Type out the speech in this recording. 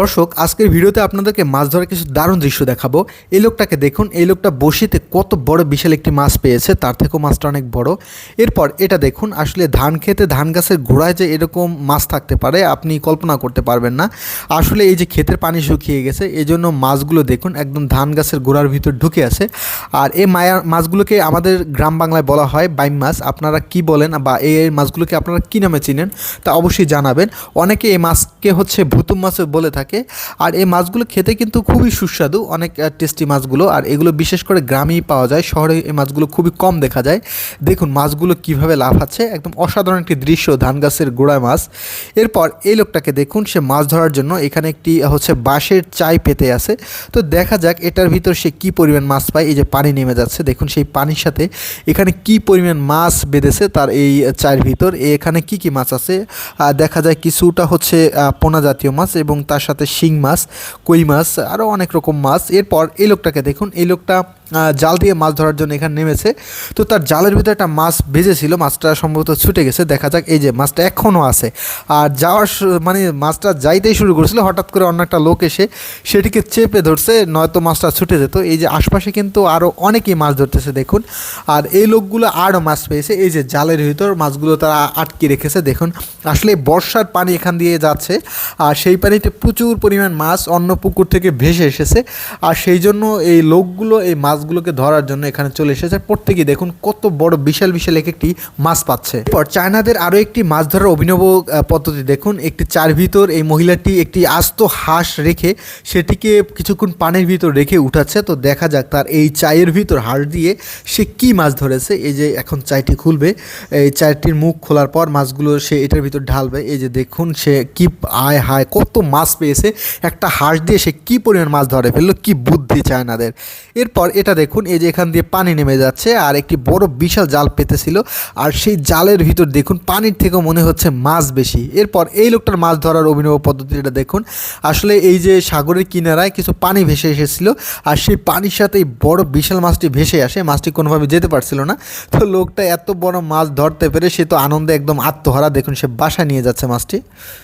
দর্শক, আজকের ভিডিওতে আপনাদেরকে মাছ ধরার কিছু দারুণ দৃশ্য দেখাবো। এই লোকটাকে দেখুন, এই লোকটা বসিতে কত বড় বিশাল একটি মাছ পেয়েছে, তার থেকেও মাছটা অনেক বড়। এরপর এটা দেখুন, আসলে ধান খেতে ধান গাছের গোড়ায় যে এরকম মাছ থাকতে পারে আপনি কল্পনা করতে পারবেন না। আসলে এই যে ক্ষেতের পানি শুকিয়ে গেছে, এই জন্য মাছগুলো দেখুন একদম ধান গাছের গোড়ার ভিতর ঢুকে আছে। আর এই মাছগুলোকে আমাদের গ্রাম বাংলায় বলা হয় বাইম মাছ। আপনারা কি বলেন বা এই মাছগুলোকে আপনারা কী নামে চিনেন তা অবশ্যই জানাবেন। অনেকে এই মাছকে হচ্ছে ভুতুম মাছও বলে থাকে। আর এই মাছগুলো খেতে কিন্তু খুবই সুস্বাদু, অনেক টেস্টি মাছগুলো। আর এগুলো বিশেষ করে গ্রামেই পাওয়া যায়, শহরে এই মাছগুলো খুবই কম দেখা যায়। দেখুন মাছগুলো কিভাবে লাফাচ্ছে, একদম অসাধারণ একটি দৃশ্য, ধান গাছের গোড়ায় মাছ। এরপর এই লোকটাকে দেখুন, সে মাছ ধরার জন্য এখানে একটি হচ্ছে বাঁশের চাই পেতে আছে। তো দেখা যাক এটার ভিতর সে কি পরিমাণ মাছ পায়। এই যে পানি নেমে যাচ্ছে, দেখুন সেই পানির সাথে এখানে কি পরিমাণ মাছ বেঁধেছে তার এই চায়ের ভিতর। এখানে কি কি মাছ আছে দেখা যায়, কিছুটা হচ্ছে পোনা জাতীয় মাছ এবং তার সাথে শিং মাছ, কই মাছ, আরও অনেক রকম মাছ। এরপর এই লোকটাকে দেখুন, এই লোকটা জাল দিয়ে মাছ ধরার জন্য এখানে নেমেছে। তো তার জালের ভিতরে একটা মাছ বেজেছিল, মাছটা সম্ভবত ছুটে গেছে। দেখা যাক, এই যে মাছটা এখনও আছে। আর যাওয়ার মানে মাছটা যাইতেই শুরু করেছিল, হঠাৎ করে অন্য একটা লোক এসে সেটিকে চেপে ধরছে, নয়তো মাছটা ছুটে যেত। এই যে আশপাশে কিন্তু আরও অনেকেই মাছ ধরতেছে দেখুন। আর এই লোকগুলো আরও মাছ পেয়েছে, এই যে জালের ভিতর মাছগুলো তারা আটকে রেখেছে দেখুন। আসলে বর্ষার পানি এখান দিয়ে যাচ্ছে, আর সেই পানিতে প্রচুর পরিমাণ মাছ অন্য পুকুর থেকে ভেসে এসেছে। আর সেই জন্য এই লোকগুলো এই মাছগুলোকে ধরার জন্য এখানে চলে এসেছে। প্রত্যেকেই দেখুন কত বড় বিশাল বিশাল এক একটি মাছ পাচ্ছে। এরপর চায়নাদের আরও একটি মাছ ধরার অভিনব পদ্ধতি দেখুন। একটি চার ভিতর এই মহিলাটি একটি আস্ত হাঁস রেখে সেটিকে কিছুক্ষণ পানির ভিতর রেখে উঠাচ্ছে। তো দেখা যাক তার এই চায়ের ভিতর হাঁস দিয়ে সে কি মাছ ধরেছে। এই যে এখন চায়টি খুলবে, এই চায়টির মুখ খোলার পর মাছগুলো সে এটার ভিতর ঢালবে। এই যে দেখুন সে কি আয় হায় কত মাছ পেয়েছে, একটা হাঁস দিয়ে সে কি পরিমাণ মাছ ধরে ফেললো, কি বুদ্ধি চায়নাদের। এরপর এটা দেখুন, এই যে এখান দিয়ে পানি নেমে যাচ্ছে আর একটি বড় বিশাল জাল পেতেছিল, আর সেই জালের ভিতর দেখুন পানির থেকেও মনে হচ্ছে মাছ বেশি। এরপর এই লোকটার মাছ ধরার অভিনব পদ্ধতিটা দেখুন। আসলে এই যে সাগরের কিনারায় কিছু পানি ভেসে এসেছিল, আর সেই পানির সাথে এই বড় বিশাল মাছটি ভেসে আসে, মাছটি কোনোভাবে যেতে পারছিল না। তো লোকটা এত বড় মাছ ধরতে পেরে সে তো আনন্দে একদম আত্মহারা, দেখুন সে বাসায় নিয়ে যাচ্ছে মাছটি।